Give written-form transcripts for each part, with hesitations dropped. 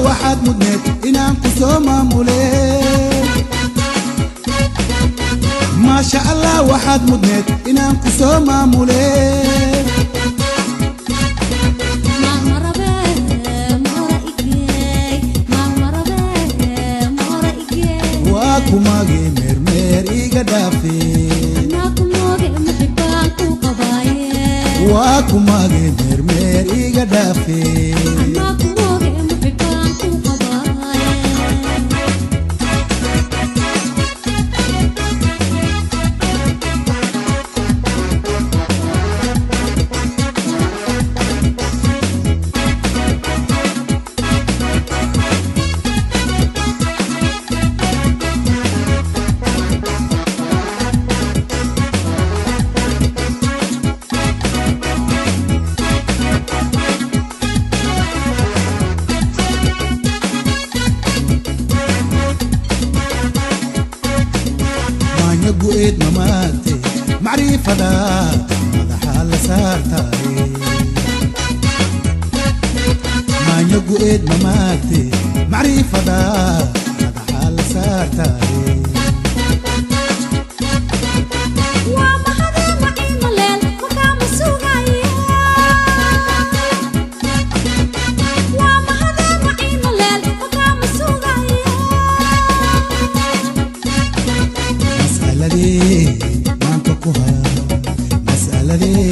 waxaad mudneed inaan ku soo maamulee maasha Allah waxaad mudneed inaan ku soo maamulee waa kumage mermer iga dhaafee waa kumage mermer iga dhaafee قويد مماتي معرفة هذا حال سارتاي ما يقويد مماتي معرفة هذا حال سارتاي مسألة دي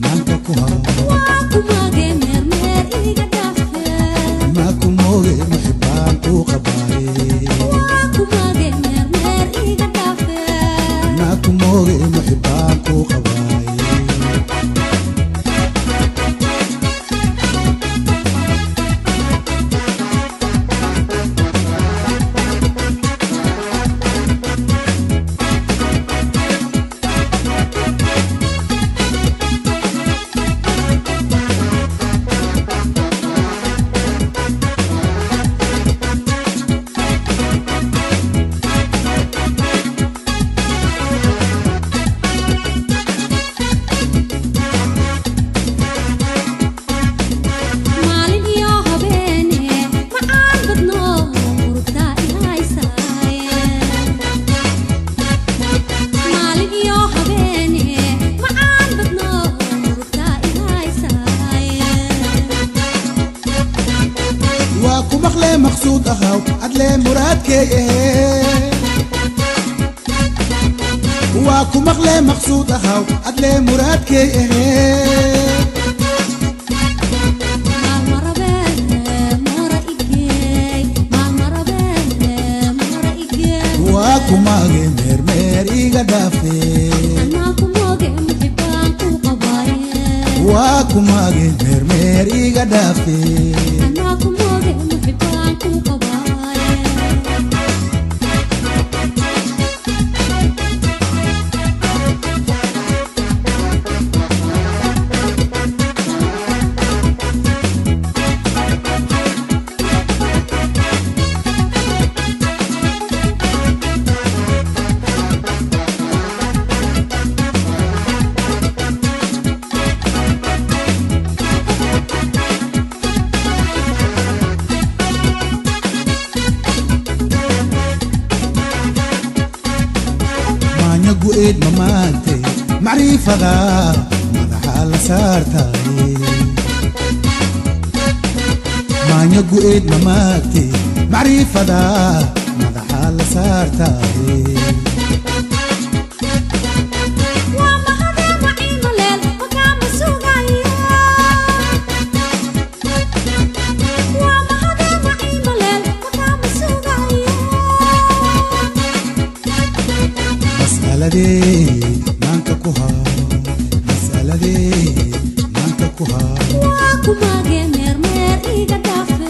مانتكوها واكماغي مرمر إيجا دافع ماكموغي محبان وقباي واكماغي مرمر إيجا دافع ماكموغي محبان وقباي مخلي مقصود أخاو عدلي مراد كيه واكو مخلي مقصود أخاو عدلي مراد كيه واكو ماغي مرمر إيغا دافي واكو ماغي مرمر إيغا دافي قويد مماتي معرفة ماذا حال saartaay maanya gu'eed mamaagti macriifada madaxa la saartaay maanka ku haayo mas'aladee maanka ku haayo waa ku maagee meermeer iga dhaafe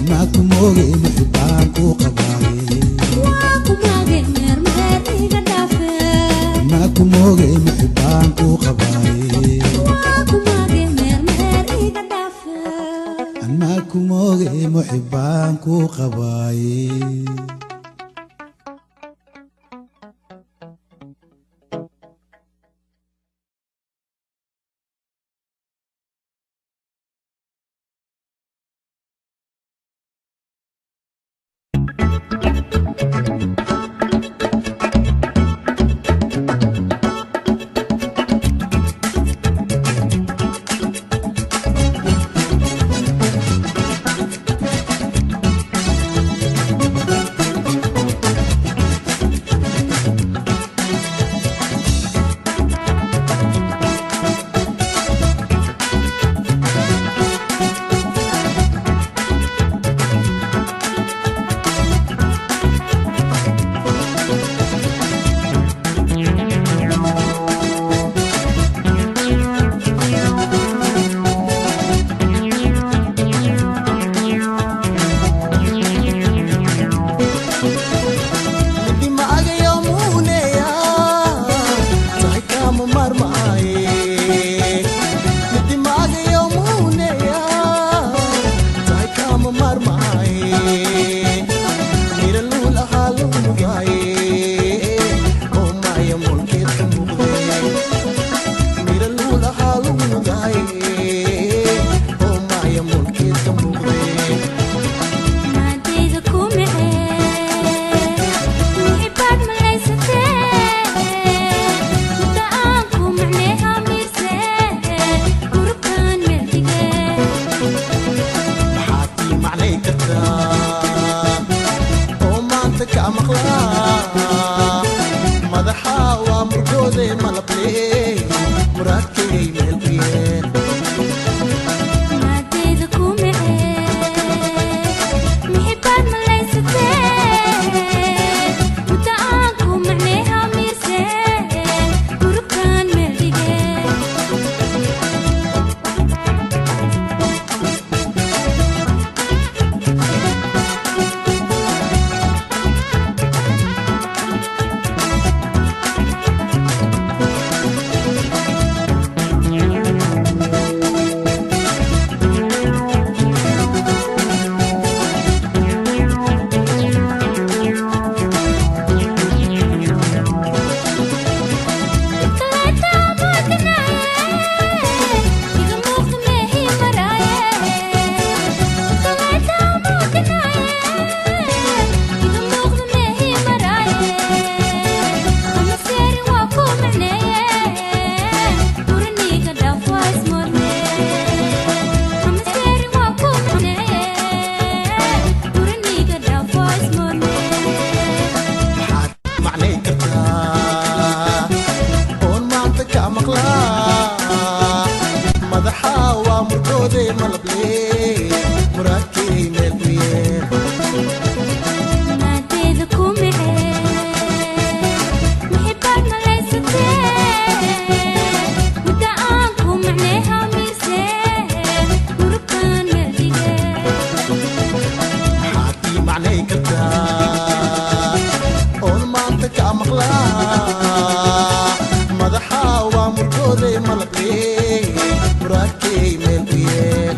maa ku mooge muxibaan kuu qabaaye waa ku maagee meermeer iga dhaafe maa ku mooge muxibaan kuu qabaaye waa ku maagee meermeer iga dhaafe maa ku mooge muxibaan kuu qabaaye madaxa waa murgoode malaqee muraadkay meel u yeel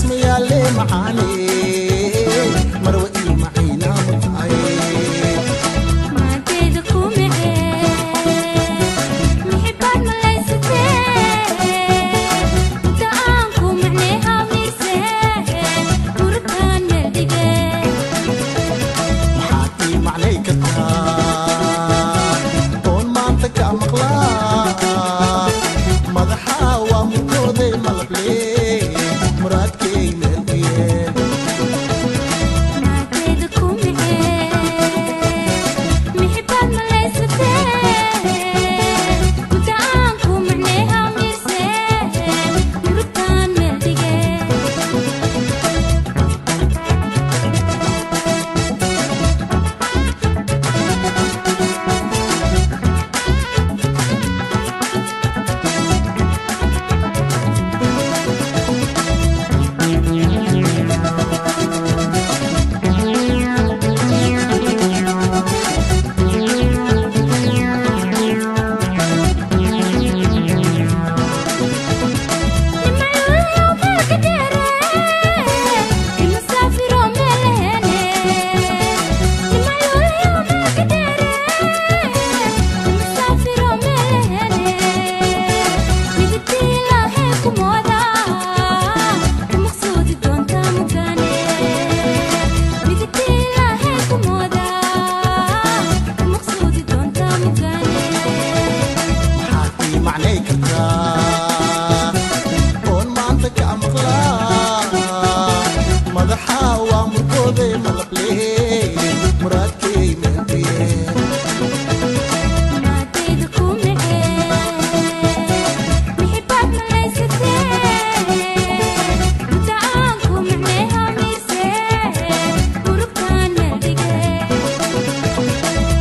ميالي معاني مروتي معينا متعين ما تدكم محبات ما ليستين ودعانكم معناها ميسين وركان ملدقين محاتي معليك التان طول ما انت كمخلاق مضحى ومكودي ملبلي مرادكي ملبيين ما تدكم محبات ما ليستين ودعانكم معناها ميسين وركان ملدقين محاتي معليك التان طول ما انت كمخلاق مضحى ومكودي ملبلي مرادكي ملبيين ما تدكم محبات ما ليستين ودعانكم معناها ميسين وركان ملدقين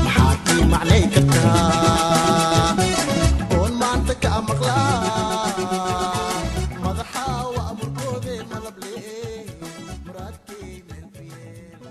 محاتي معليك التان طول ما انت كمخلاق مضحى ومكودي ملبلي مرادكي ملبيين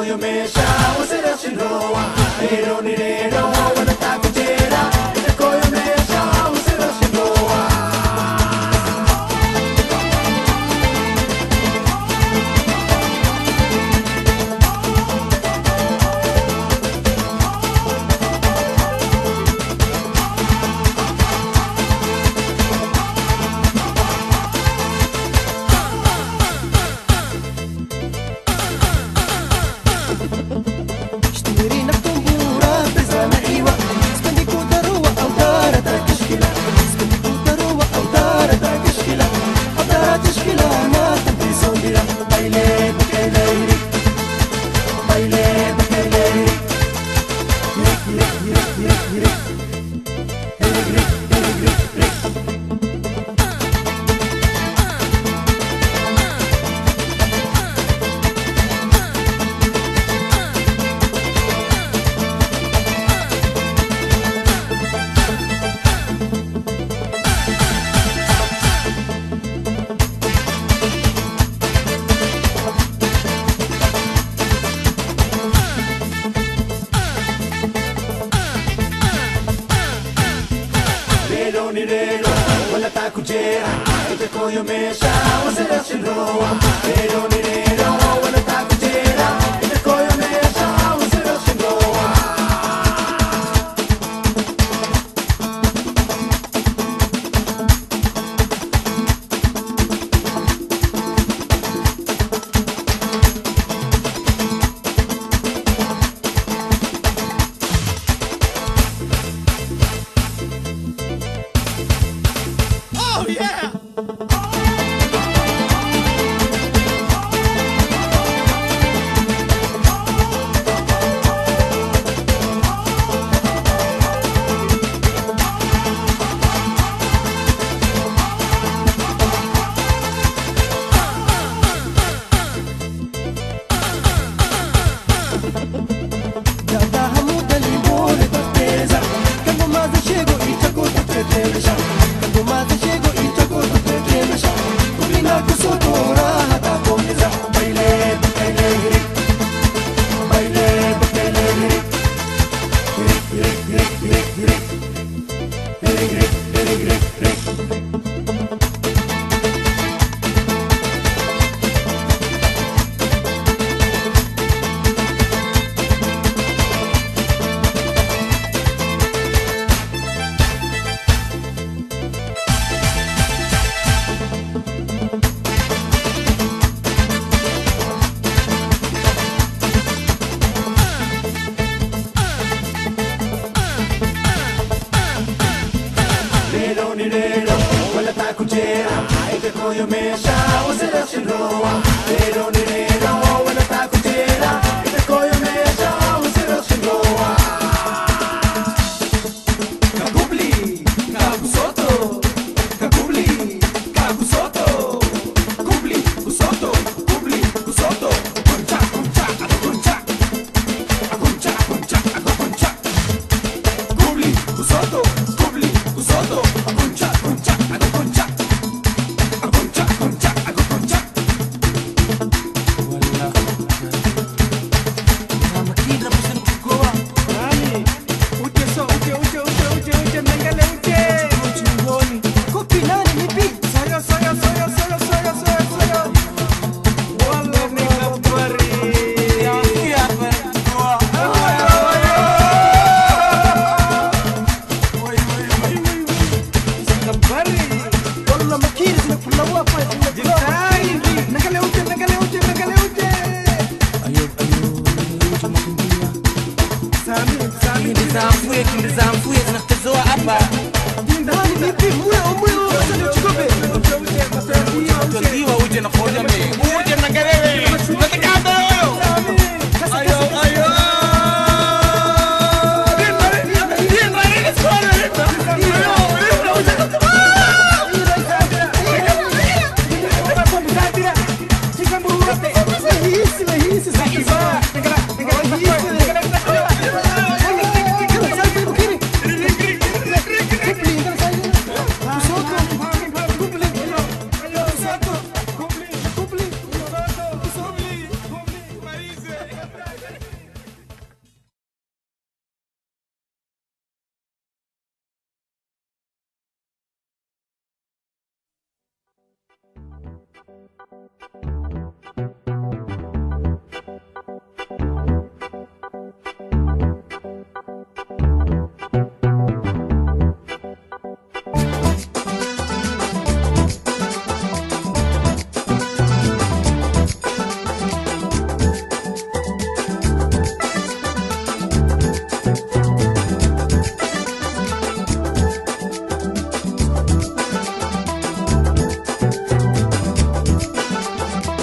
koyo mesha wasira shirowa ero ni rero wana takujera ite koyo mesha wasira shirowa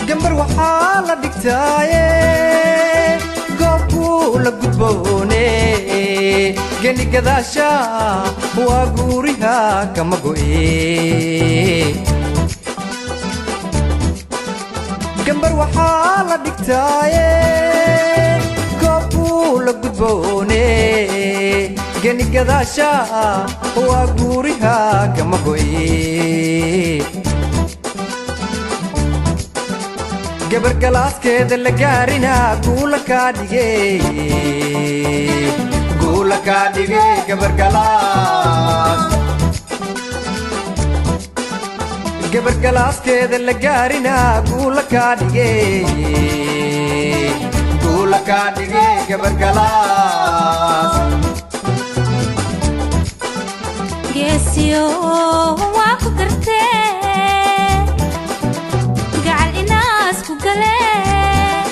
جنبر وحالة دكتاية قوكو لقدبوني جني كذاشا وقوريها كما قوي جنبر وحالة دكتاية قوكو لقدبوني جني كذاشا وقوريها كما قوي قبر قلاس كده اللي قارنا قولك عادي قولك عادي قبر قلاس قبر قلاس كده اللي قارنا قولك عادي قولك عادي قبر قلاس geesiyo waa ku gartee gacal inaas ku galee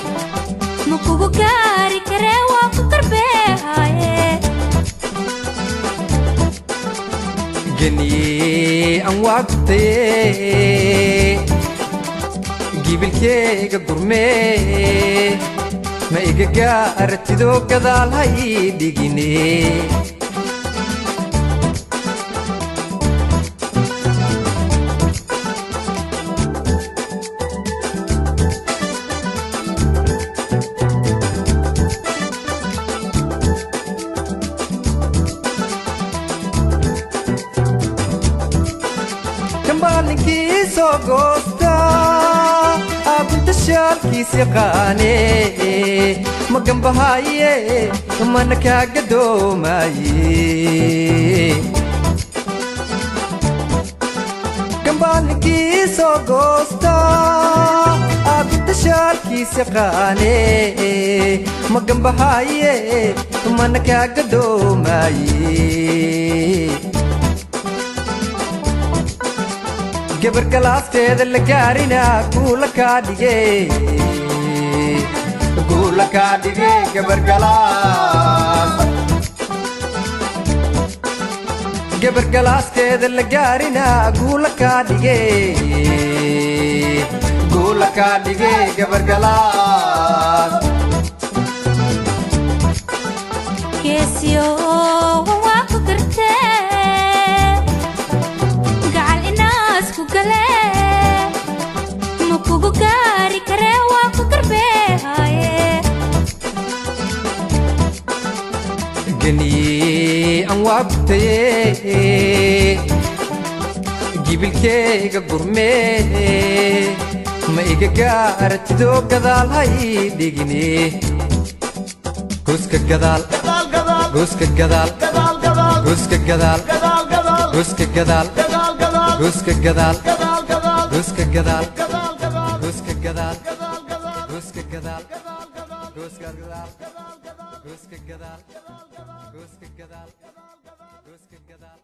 ma kugu gaari karee waa ku garbeehaye جني أنواقتي جيب الكيك قرمي ما إيجا أرتدو كذال هاي ديجيني كمبالنكي سوغوستا أبنت الشالكي سيقاني مقام بهاي منكا قدو ماي كمبالنكي سوغوستا أبنت الشالكي سيقاني مقام بهاي منكا قدو ماي قبر كلاس كده اللي قارنا قولك عادي قولك عادي قبر كلاس قبر كلاس كده اللي قارنا قولك عادي قولك عادي قبر كلاس geesiyo waa ku gartee gacal inaas ku galee ma kugu gaari karee waa ku garbeehaye جني أنواقتي جيب الكيك قرمي ما إيجا أرتدو كذال هاي ديجيني قوسك الجدال قوسك الجدال قوسك الجدال قوسك الجدال قوسك الجدال قوسك الجدال قوسك الجدال قوسك الجدال قوسك الجدال قوسك الجدال قوسك الجدال قوسك الجدال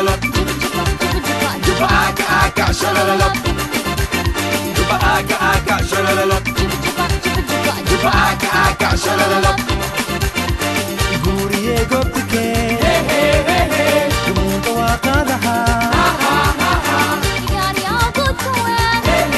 shalalala. Juba aka aka shalalala. Juba aka aka shalalala. Juba aka aka shalalala. Guriye goptike. Hey hey hey hey. Gumunta waqadaha. Guriye goptike. Hey hey hey hey.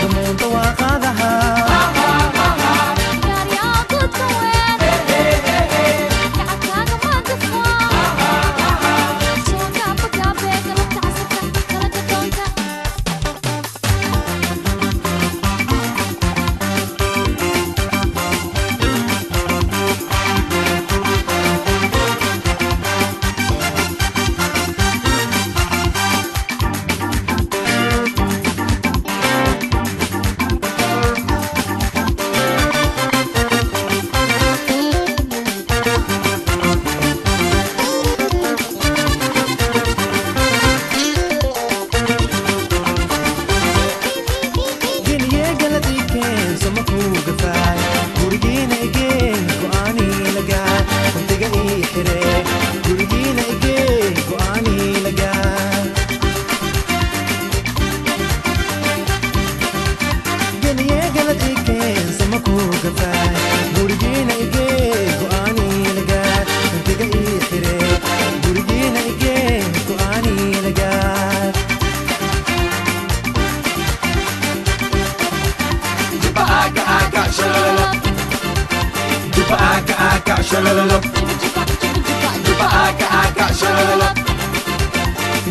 Gumunta waqadaha. shalalala. Juba aka shalalala.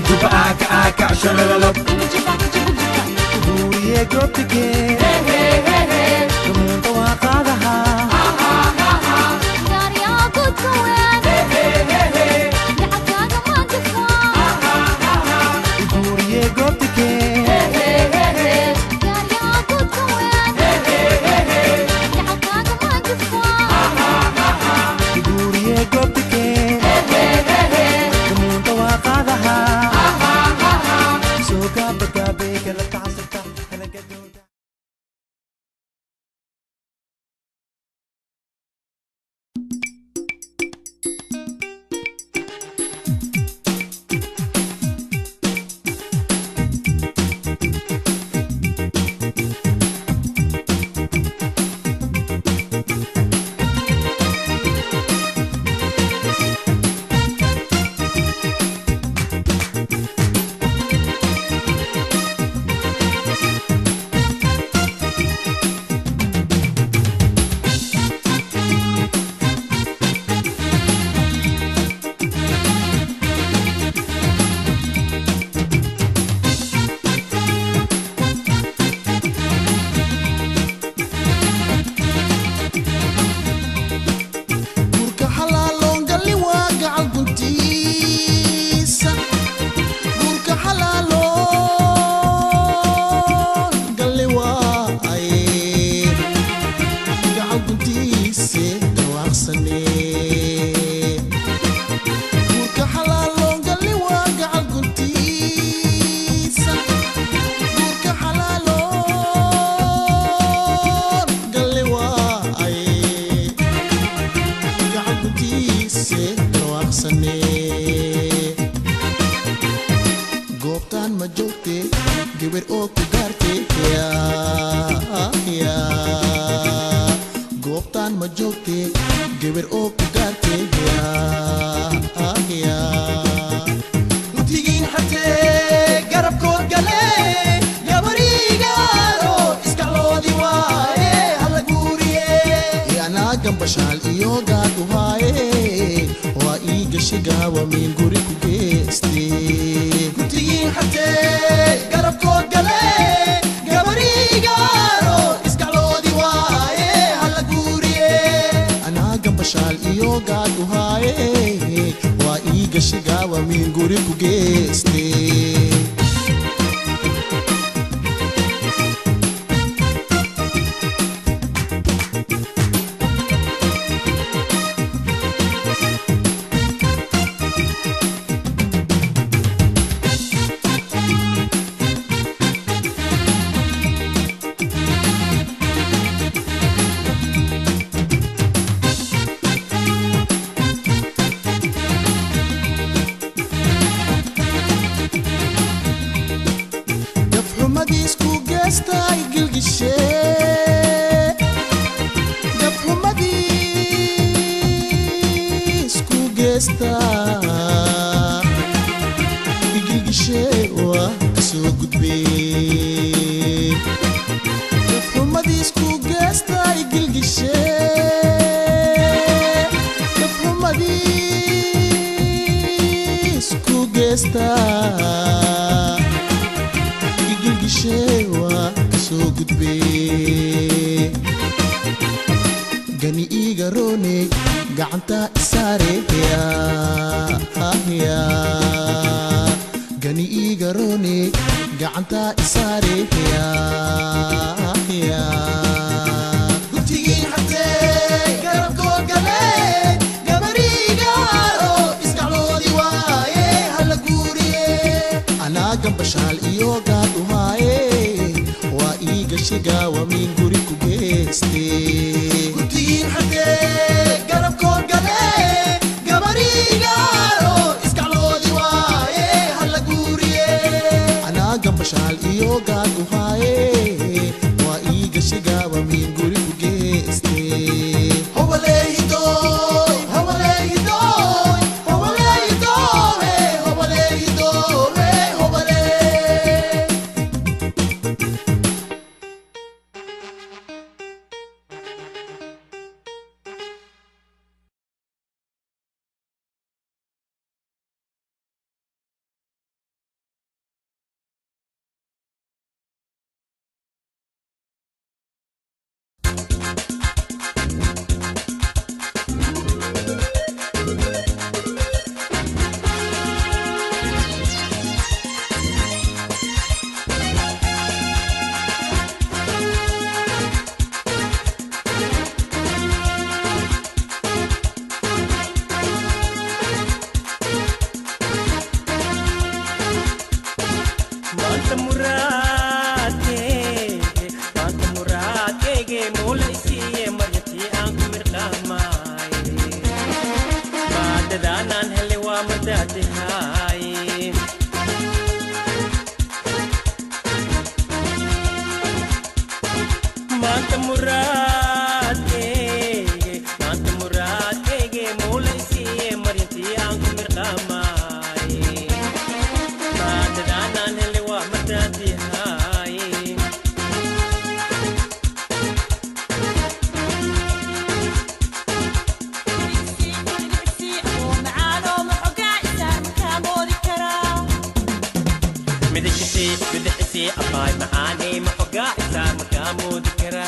Juba aka shalalala. Guriye gopike Kamunta waqadaha Guriye gopike Guriye gopike Kamunta waqadaha Soka bagabe kala tasata kala gadoda Gurka xalaaloon galli waa gacal guntiisa. Gurka xalaaloon galli waa ay gacal guntiise dhawaaqsanee. Gurka xalaaloon galli waa gacal guntiisa. Gurka xalaaloon galli waa ay gacabtiise dhawaaqsanee. Goobtaan ma joogte gabar oo ku gaartee goobtaan ma joogte gabar oo ku gaartee Utigiin hatee garabkood galee Gabarigaaro iskaloodi waaye hala guuriye anaa gambashaal iyo gaad u haaye waa ii gashi gaawa miin guri ku geestee. Utigiin hatee garabkood galee Gabarigaaro iskaloodi waaye hala guuriye anaa gambashaal iyo gaad u haaye waa ii gashi gaawa miin guri ku geestee. Gafxumadiis ku geestay gilgishee. Gafxumadiis ku geestaa gilgishee waa kasoo gudbee. Gafxumadiis ku geestay gilgishee. Gafxumadiis ku geestaa gilgishee waa kasoo gudbee. Gani iiga roone gacanta isaare gani iiga roone gacanta isaare Utigiin hatee garabkood galee Gabarigaaro iskaloodi waaye hala guuriye anaa gambashaal iyo gaad u haaye waa ii gashi gaawa miin guri ku geestee. Utigiin hatee garabkood galee Gabarigaaro iskaloodi waaye hala guuriye anaa gambashaal iyo gaad u haaye waa ii gashi gaawa miin guri ku geestee. Hobale مداتهاي ما انت مرادي موليسي مريتي عنكم مرقاماي ما تدانا اللي ومداتهاي بدحسي أباي معاني محقا إسان مكامو ذكرى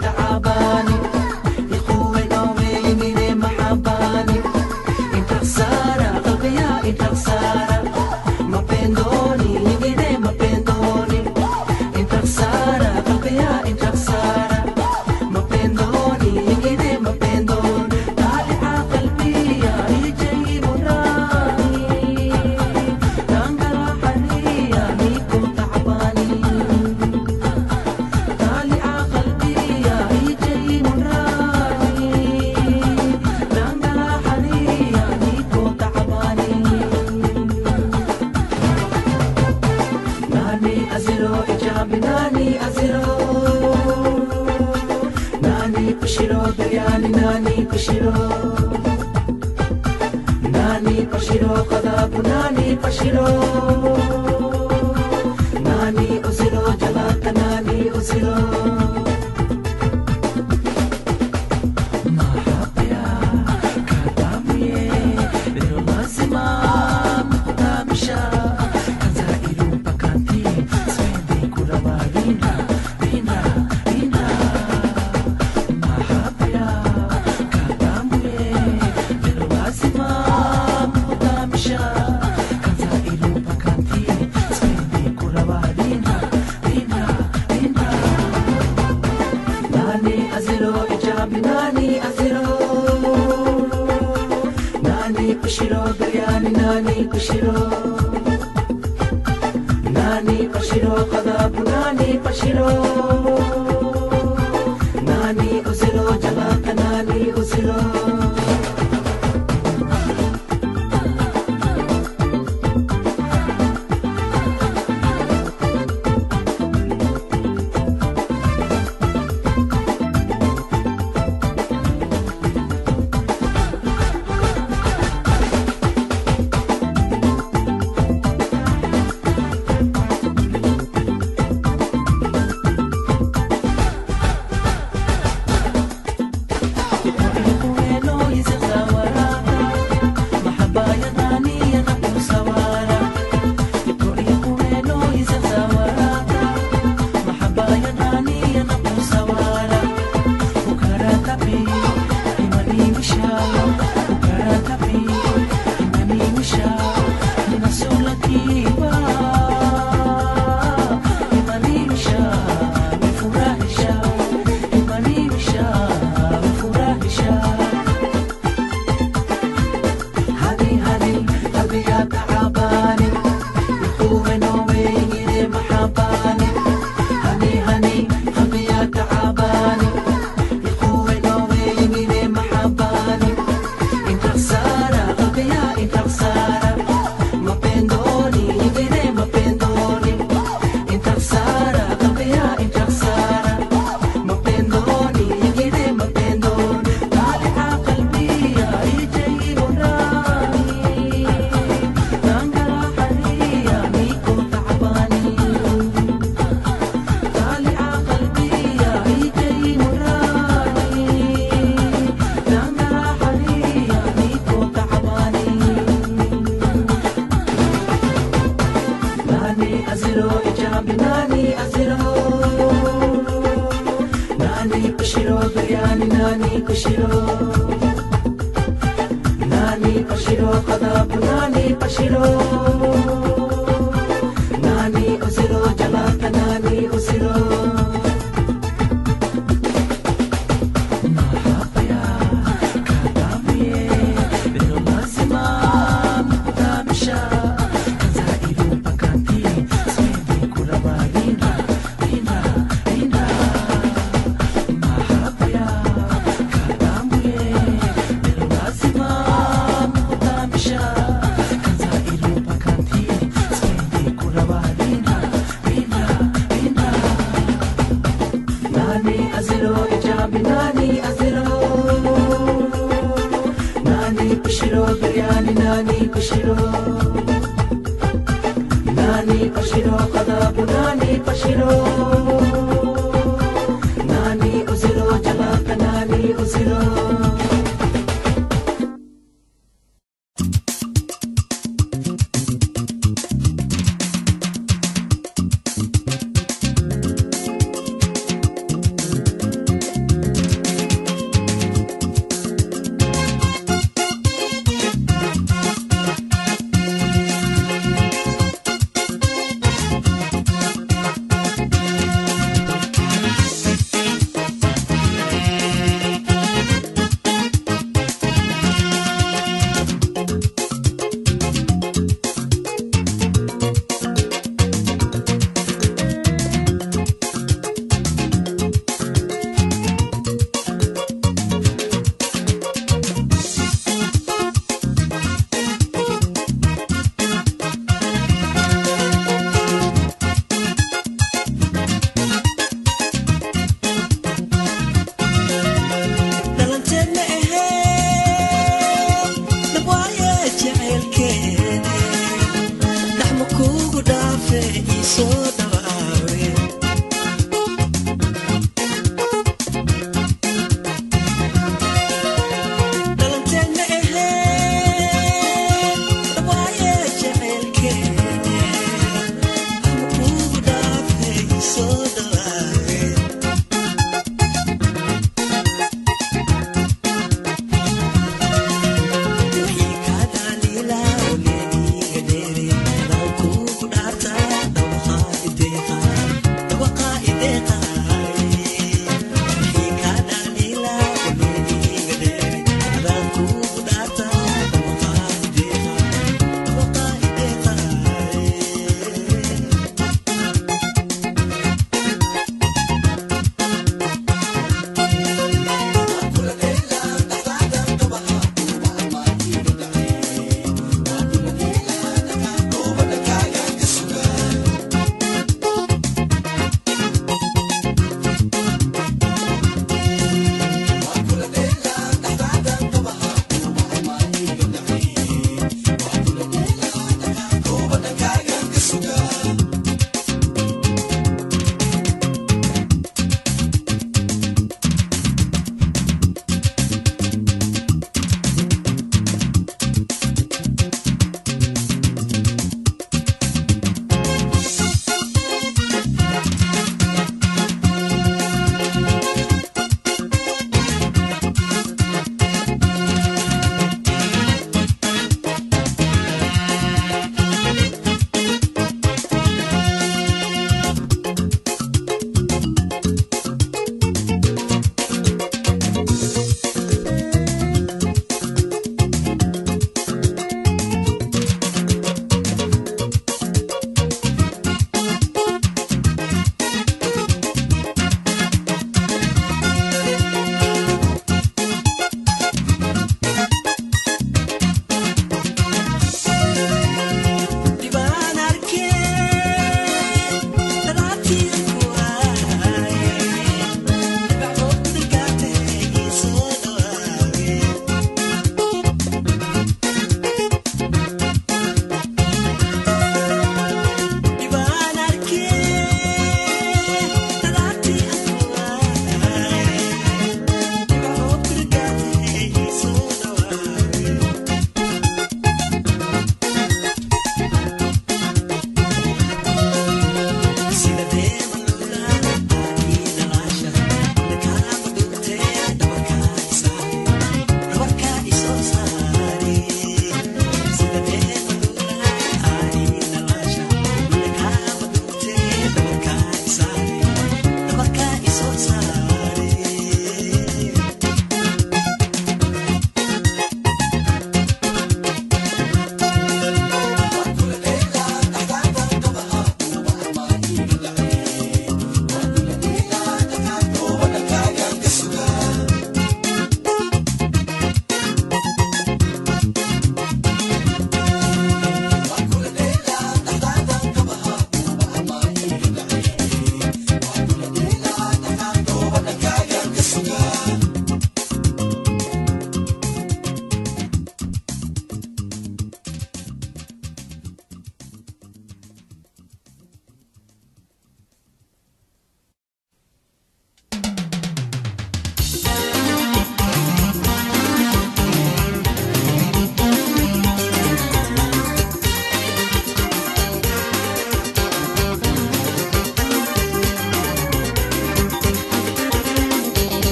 تعباني يخوي نومي biryani nani pashiro nani pashiro kadabu nani pashiro nani usiro jalata nani usiro mahapya kadamuye pero lazima mkutamisha kanza irupa kanti swende kurawarinda rinda rinda mahapya kadamuye pero lazima mkutamisha kanza irupa kanti swende kurawarinda rinda rinda nani aziro ijabi nani aziro nani pashiro biryani nani pashiro nani pashiro kadabu nani pashiro nani usiro jalaka nani usiro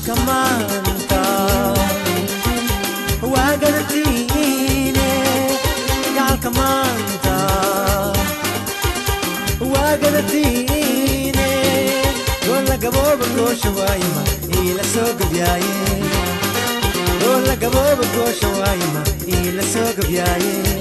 كمانتا وقلتيني قال كمانتا وقلتيني ولا قبوب القوش وايمة إلى سوق بياي ولا قبوب القوش وايمة إلى سوق بياي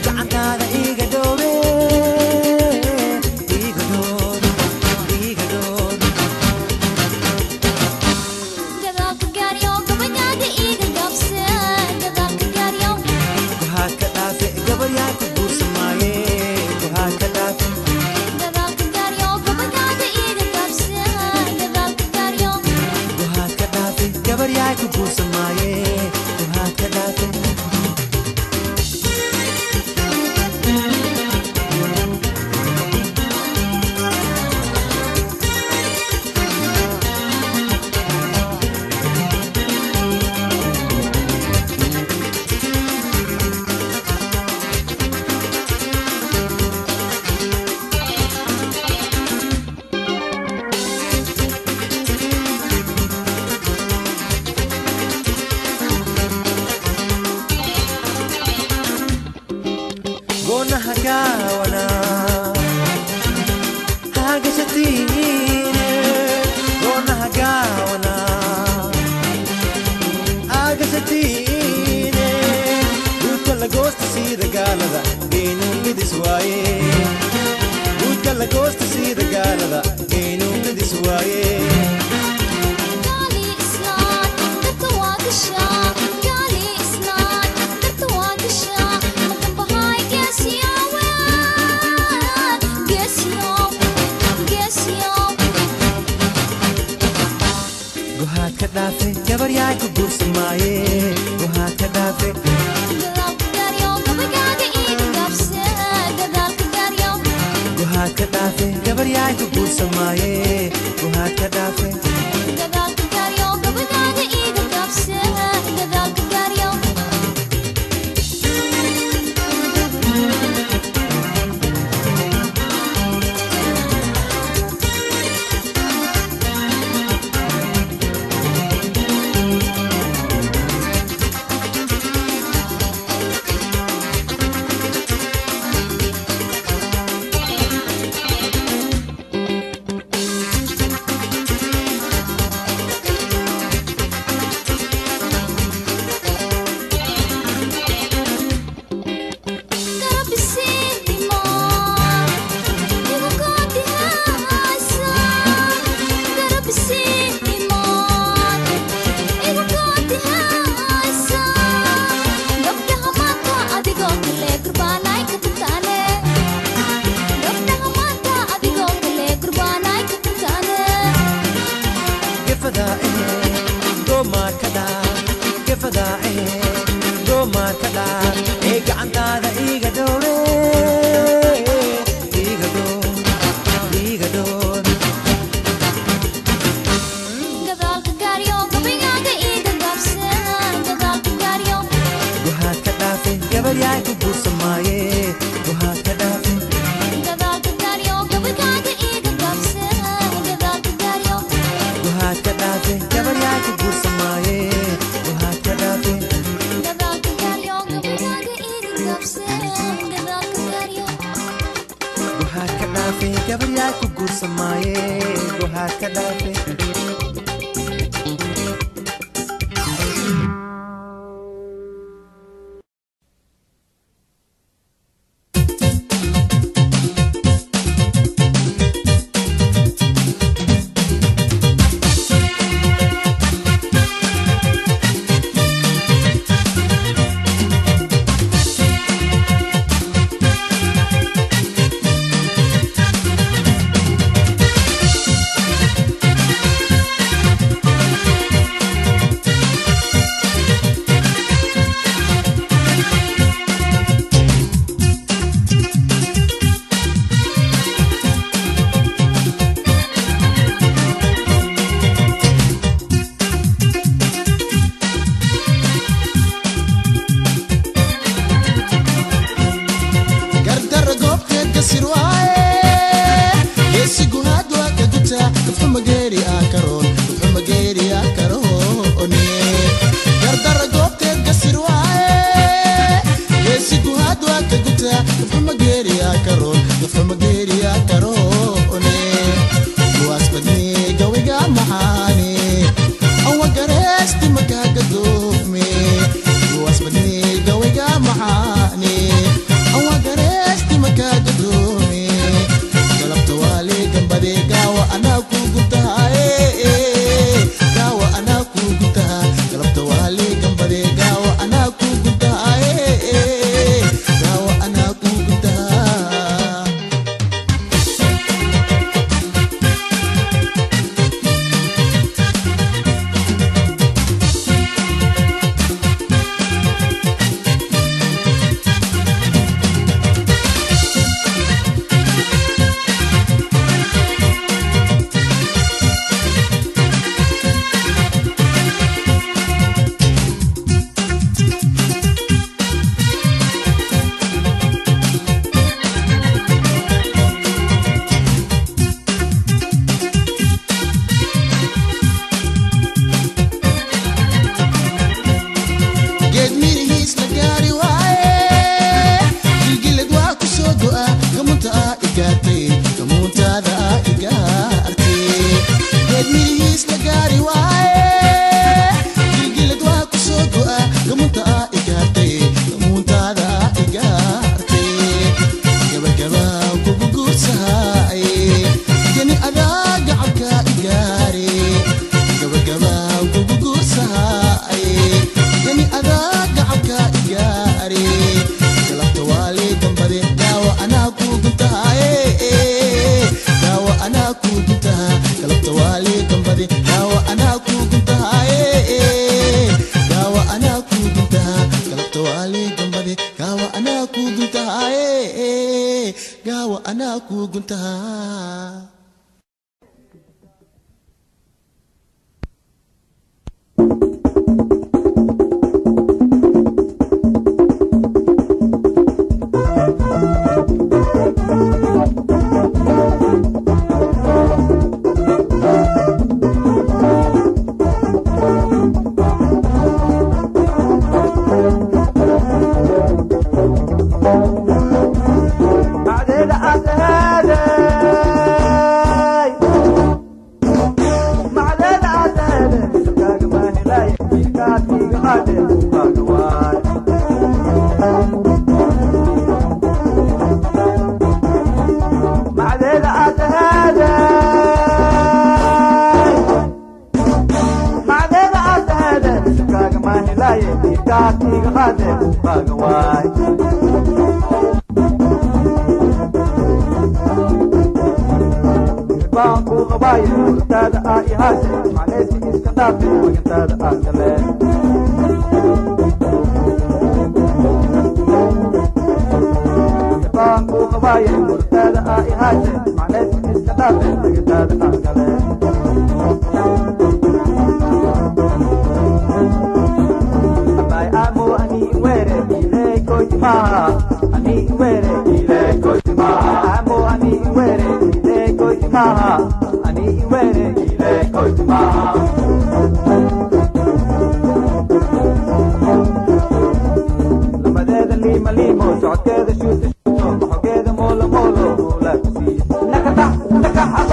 gacantaada iga dhoobe iga dhoob iga dhoob gadaalka gaaryo gabaygaada iiga gaabse gadaalka gaaryo guhaad ka dhaafe gabaryaa ku guursamaaye guhaad ka dhaafe gadaalka gaaryo gabaygaada iiga gaabse gadaalka gaaryo guhaad ka dhaafe gabaryaa ku guursamaaye guhaad ka dhaafe goonaha gaawana hagashatiine goonaha gaawana hagashatiine guudka lagoosta siida gaalada geenuumidis waaye guudka lagoosta siida gaalada geenuumidis waaye gaali islaan dadka waa gashaa gaali islaan dadka waa gashaa madanbahaay geesiyowe geesiyo geesiyo guhaad ka dhaafe gabaryaay ku guursamaaye guhaad ka dhaafe gadaalka gaaryo gabaygaada iiga gaabse gadaalka gaaryo guhaad ka dhaafe gabaryaay ku guursamaaye guhaad ka dhaafe gadaalka gaaryo gabaygaada iiga gaabse gadaalka gaaryo gacantaada iga dhowre iga dhowr iga dhowr gadaalka gaaryo gabaygaada iiga gaabse gadaalka gaaryo guhaad ka dhaafe gabaryaay ku guursamaaye guhaad ka dhaafe gadaalka gaaryo gabaygaada iiga gaabse gadaalka gaaryo guhaad ka dhaafe gabaryaay ku guursamaaye guhaad ka dhaafe gadaalka gaaryo gabaygaada iiga gaabse gadaalka gaaryo guhaad ka dhaafe gabaryaay ku guursamaaye guhaad ka dhaafe anaa kuu guntaha Nakata, nakata,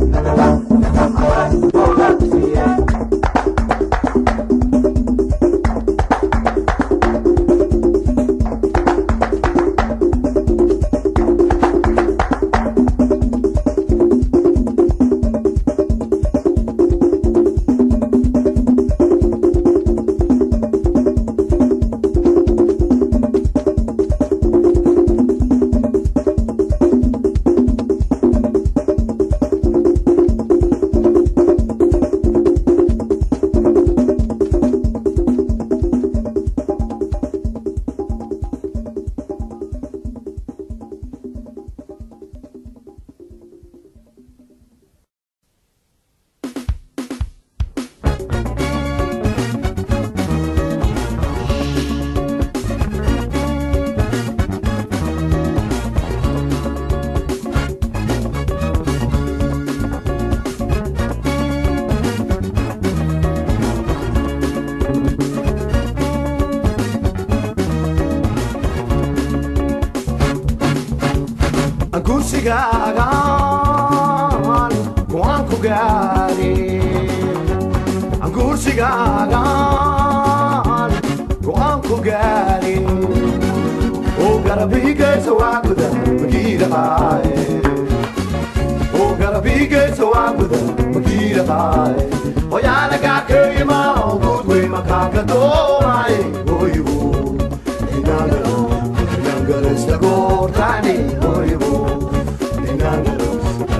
nakata, Angursigaagaan waan ku gaari Angursigaagaan waan ku gaari oo garabigaysa waa guda magiidaqaaye oo garabigaysa waa guda magiidaqaaye oyaanagaa kayima guud wey makaaka doomaaye oyibu inangalo inangalista goortaani oyibu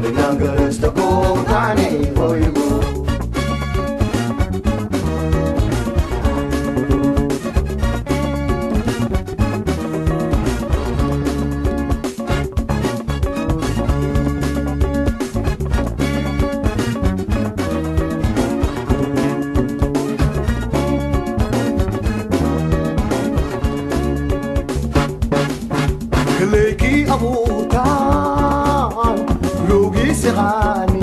inangalista goortaani oyibu Leki abutan Rugi sehani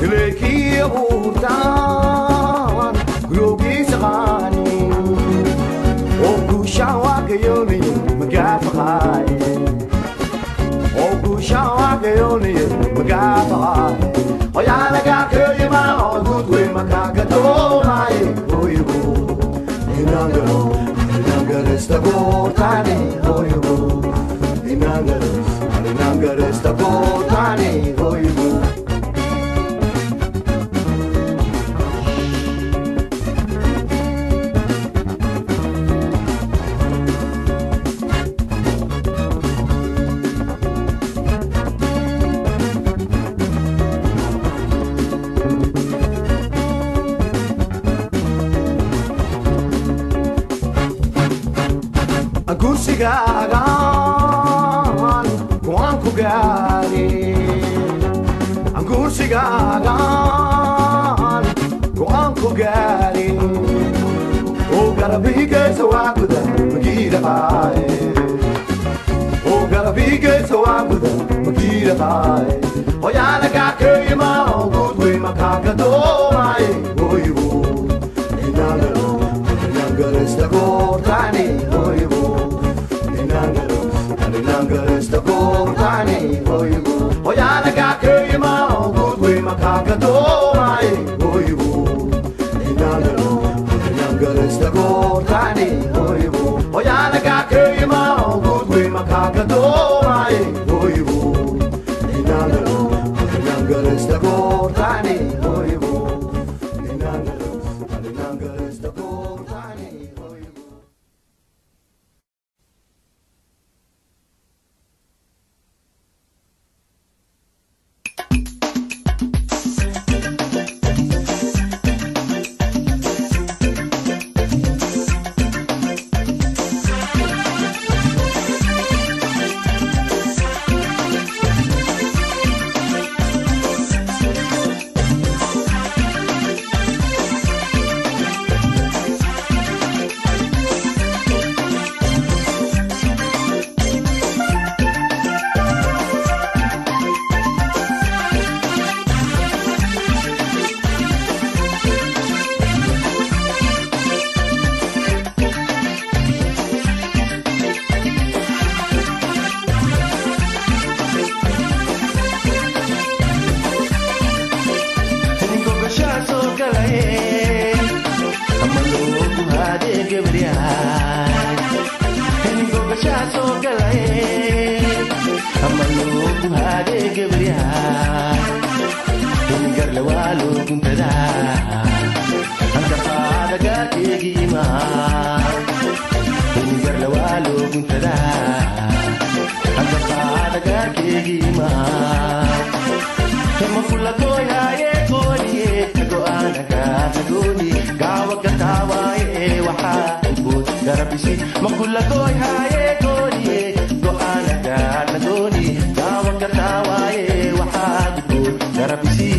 Leki abutan Rugi sehani Ogu shawa gayoni Magafahai Ogu shawa gayoni Magafahai Oyana gakayima Ogutwe makagatomai Oyibu Inangalo Inangarista gortani Oyibu Inangarista gortani Oyibu Angursigaagaan waan ku gaari Angursigaagaan waan ku gaari oo garabigaysa waa guda magiidaqaaye oo garabigaysa waa guda magiidaqaaye oyaanagaa kayima guud wey makaaka doomaaye oyibu inangalista goortaani oyibu Inangalista gortani oyibu Oyanagaa kayima guud wey makaaka doomaaye oyibu Inangalista gortani oyibu Oyanagaa kayima guud wey makaaka doomaaye oyibu Inangalista gortani oyibu Inangalista gortani oyibu Makula koy haye koriye go anaga nagoni gawa katawaye wahad go garabisi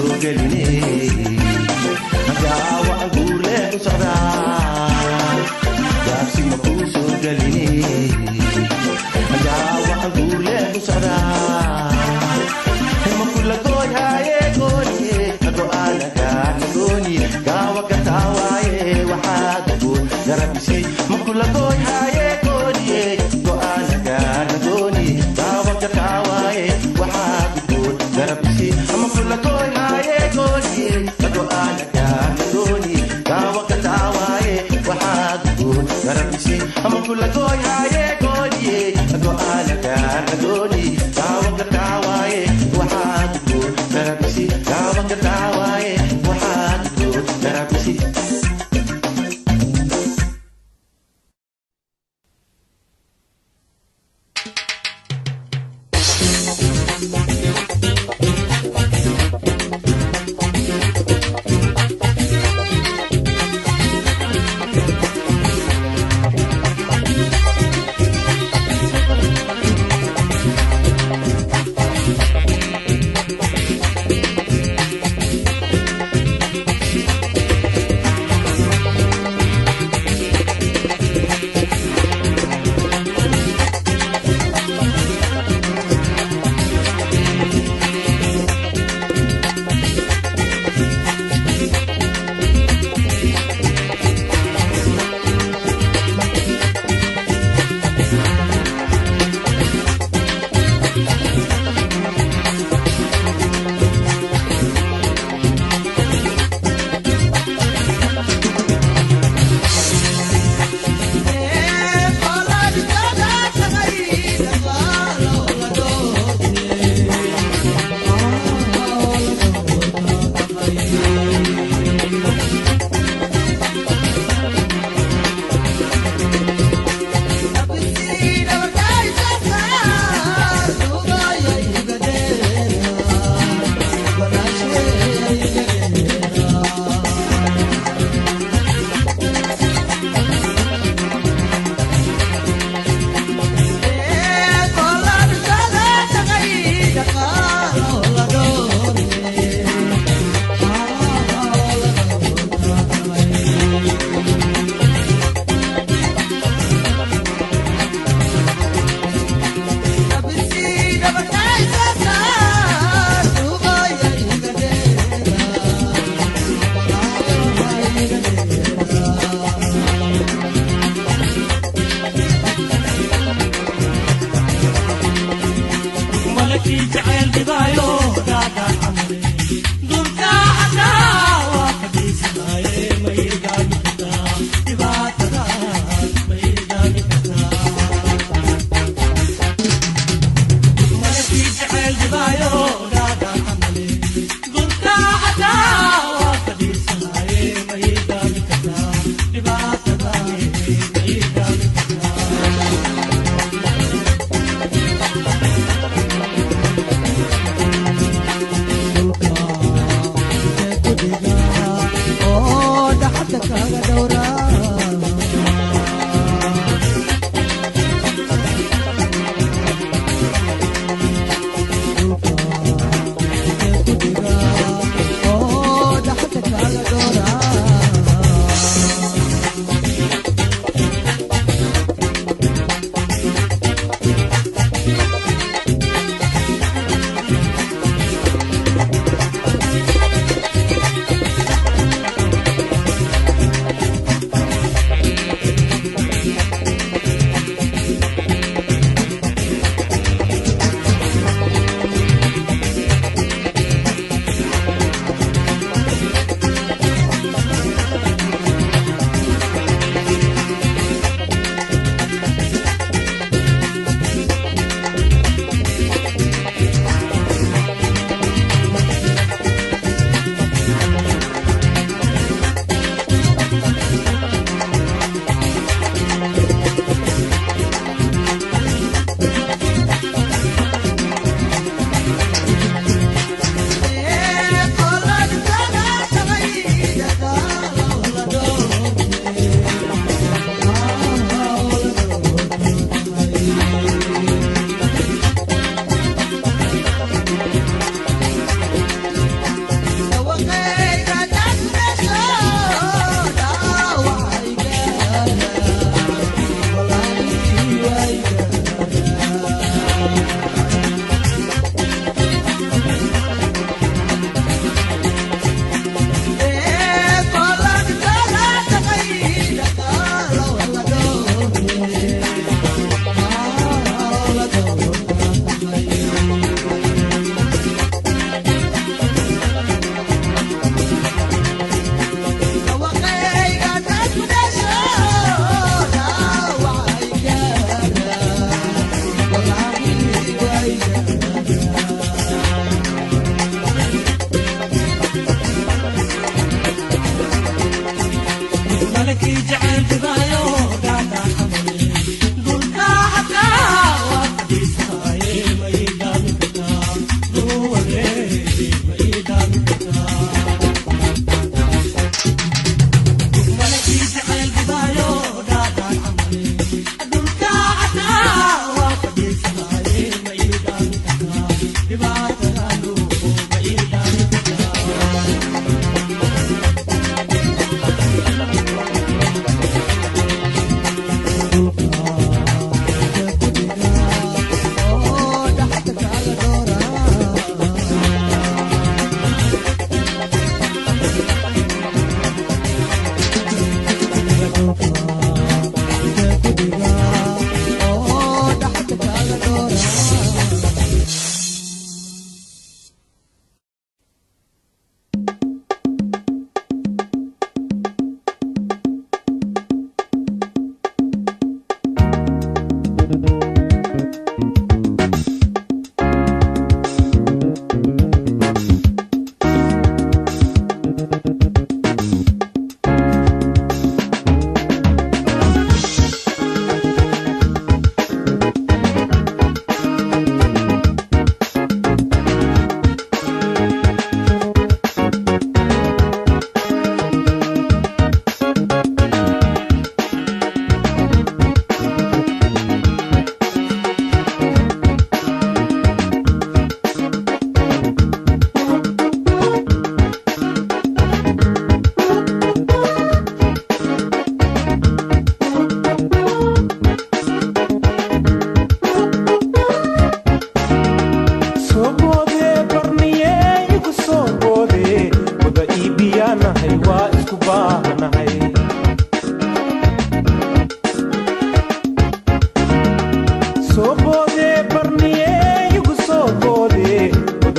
soo gelinay magaawa guule u socdaa gaabsi ma kuu soo gelinay magaawa guule u socdaa ma kula gooyaaye gooye ago'aana gaana gooni gaawa gataawaye waxaad guul garabisay ma kula gooyaaye gooye go'aana gaana gooni gaawa gataawaye waxaad guul garabisay ma kula gooyaaye gooye ago'aana gaana gooni gaawa gataawaye waxaad guul garabisay ma kula gooyaaye gooye ago'aana gaana gooni gaawa gataawaye waxaad guul garabisay gaawa gataawaye waxaad guul garabisay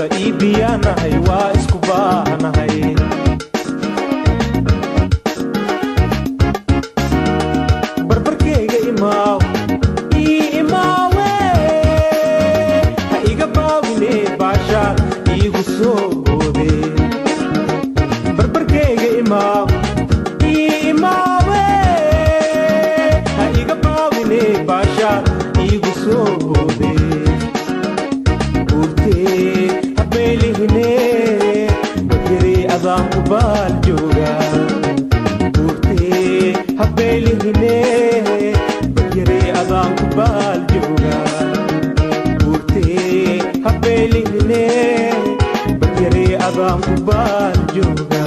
wada iibiyanahay waa isku baahanahay barbarkayga imaaw imaawe ha iga baawine baashaal iigu soo boode barbarkayga imaaw imaawe ha iga baawine baashaal iigu soo boode buurtee habeelihine bakere adaan ku baal jooga buurtee habeelihine bakere adaan ku baal jooga buurtee habeelihine bakere adaan ku baal jooga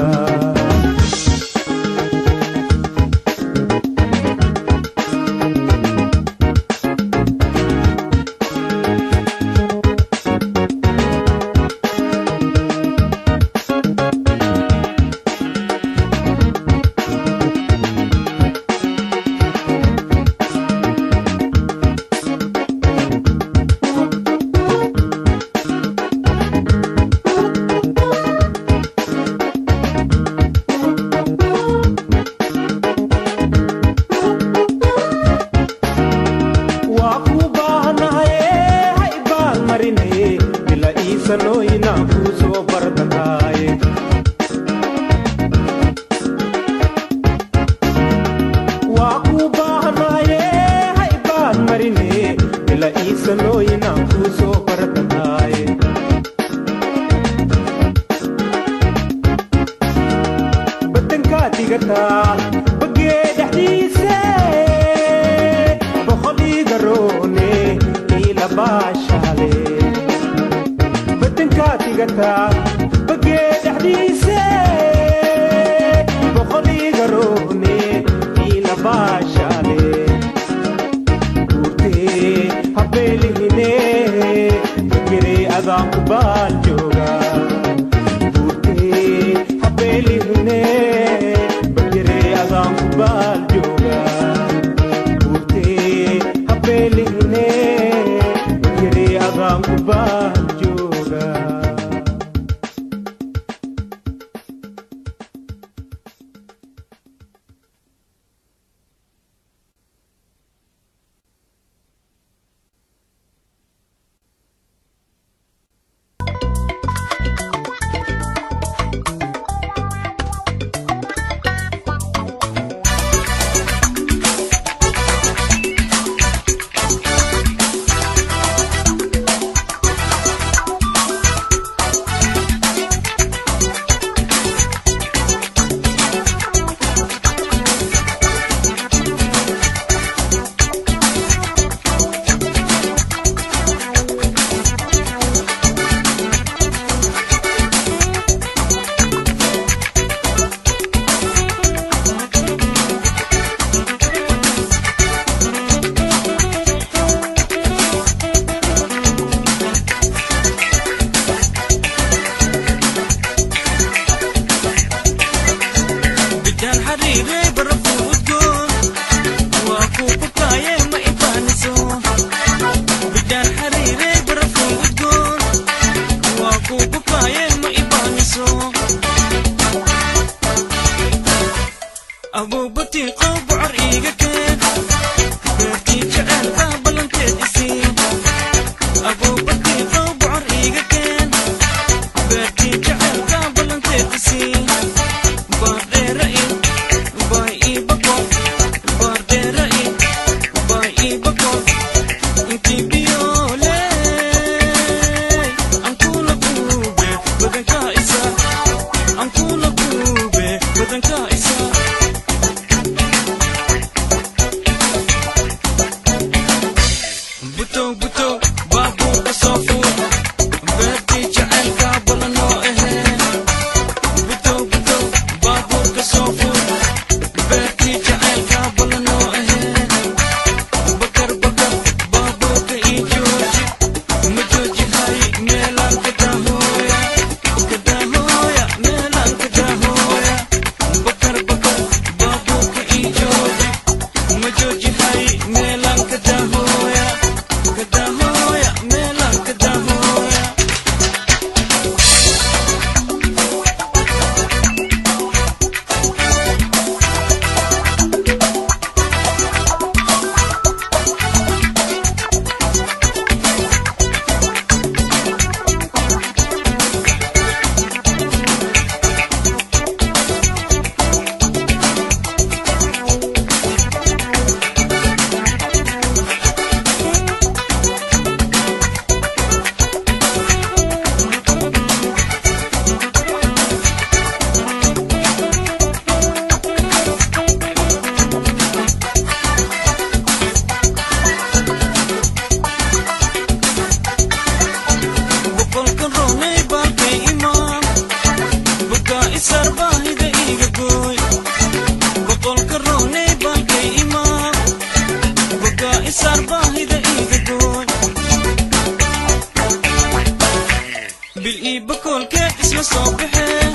بالإيب كل كيف اسمه صبحي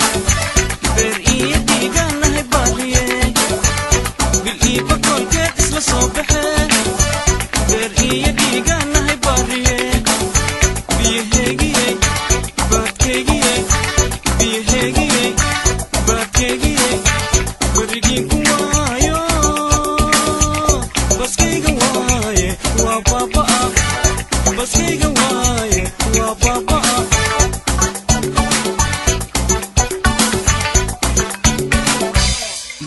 برئيه ديقان لهي باريه بالإيب كل كيف اسمه صبحي برئيه ديقان لهي باريه بيهيجي باتكيجي بيهيجي باتكيجي برقين كوايو بس كيجي وايه وابابا بس كيجي وايه وابابا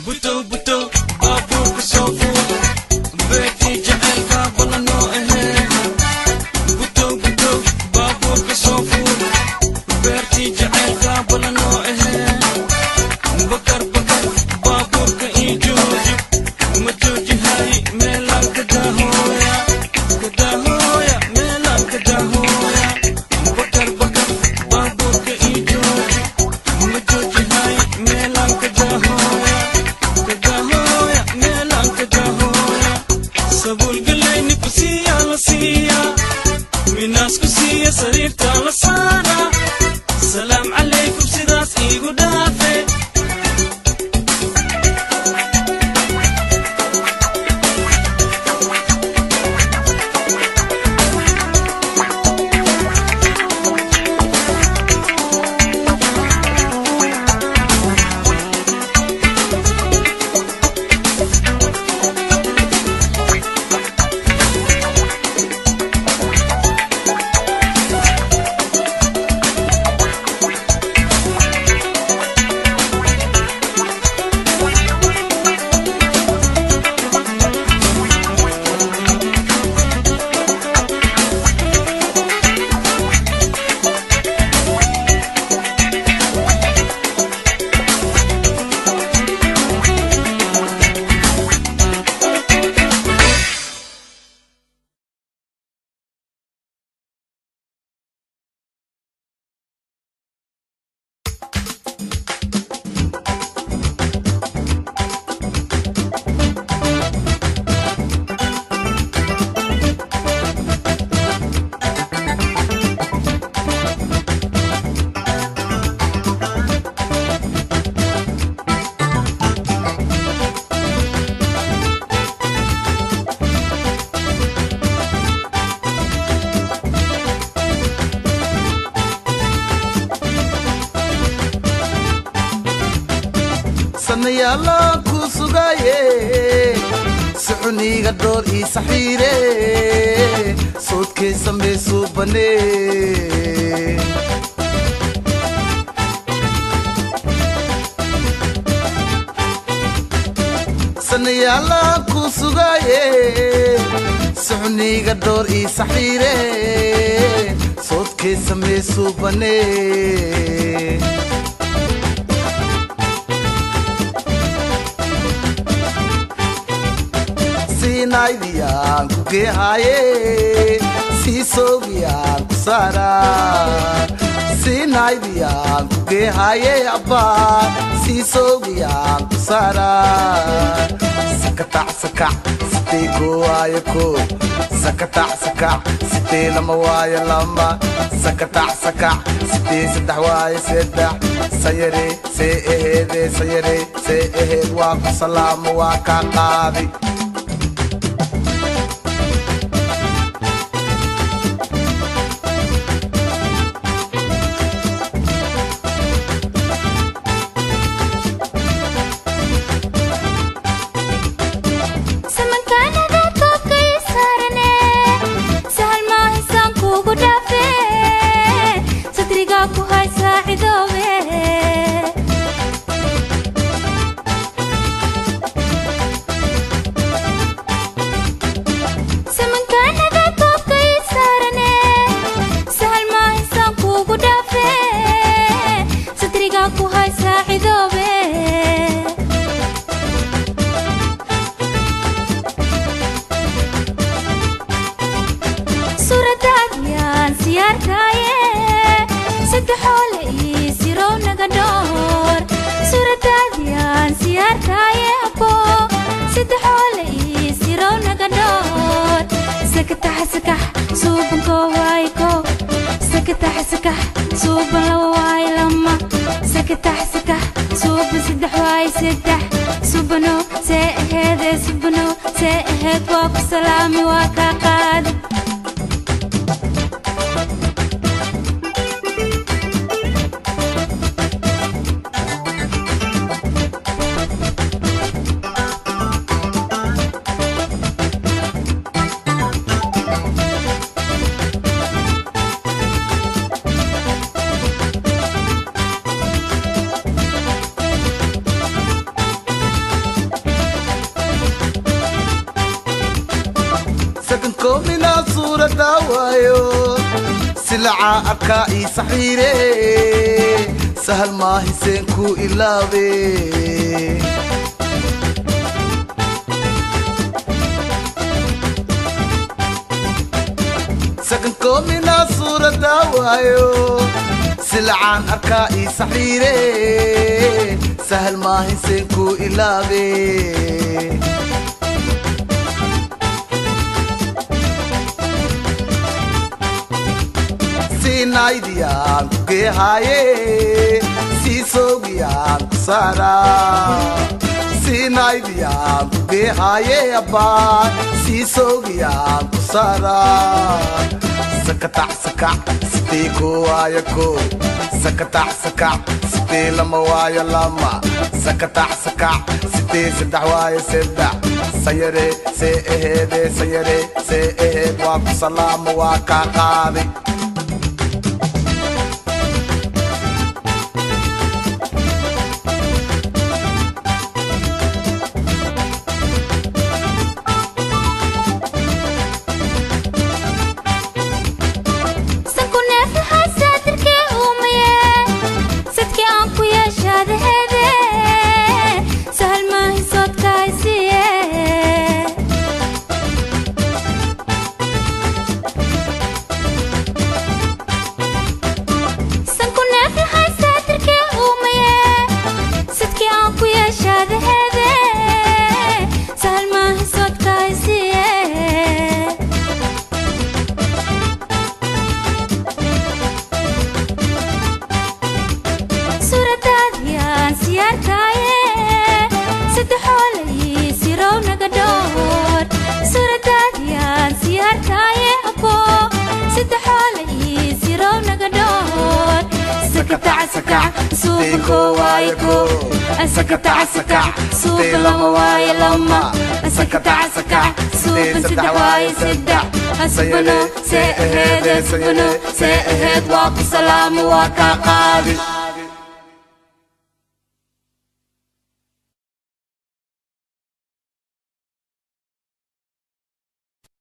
بوتو بوتو بابور كسوفو بيتي جعل كابل نوئه بوتو بوتو بابور كسوفو بيتي جعل كابل نوئه بكر بكر بابور كإيجوجي مجوجي هاي ميلان كداهويا كداهويا ميلان كداهويا بكر بكر بابور كإيجوجي مجوجي هاي ميلان كداهويا كداهويا ميلان كداهويا سبول قليني كسيا لسيا من ناس كسيا سريرتا لسانا سلام عليكم سيداس إيقو دافي sanayala kusugaye sucuniga door ii saxiire soodkay sameysuu bane sanayala kusugaye sucuniga door ii saxiire soodkay sameysuu bane sinaidiyan kugehaye sisogiyan kusara sinaidiyan kugehaye abba sisogiyan kusara sakatac sakac sitee koowaye koo sakatac sakac sitee lama waaye lama sakatac sakac sitee saddex waaye saddex sayare see eheede sayare see eheed waa ku salaamo waa kaa qaadi سكتح سكح صوب لواي لما سكتح سكح صوب سدح واي سدح سبنو ساهد سبنو ساهد واك سلامي واكا قاد كومينا صورة دوايو سلعة أكاي صحيري سهل ما هسينكو إلاوي سكن كومينا صورة دوايو سلعة أكاي صحيري سهل ما هسينكو إلاوي Naidiyaan kuke haye si sogiyaan kusara si naidiyaan kuke haye abba si sogiyaan kusara sakata saka sti ko ayako sakata saka sti lama waya lama sakata saka sti sidah waya sidah sayare se ehede wa salam wa kakadi سكتع سكع صوب لما واي لما سكتع سكع صوب سدح واي سدح سبنو ساهد واقو سلام واكا قادي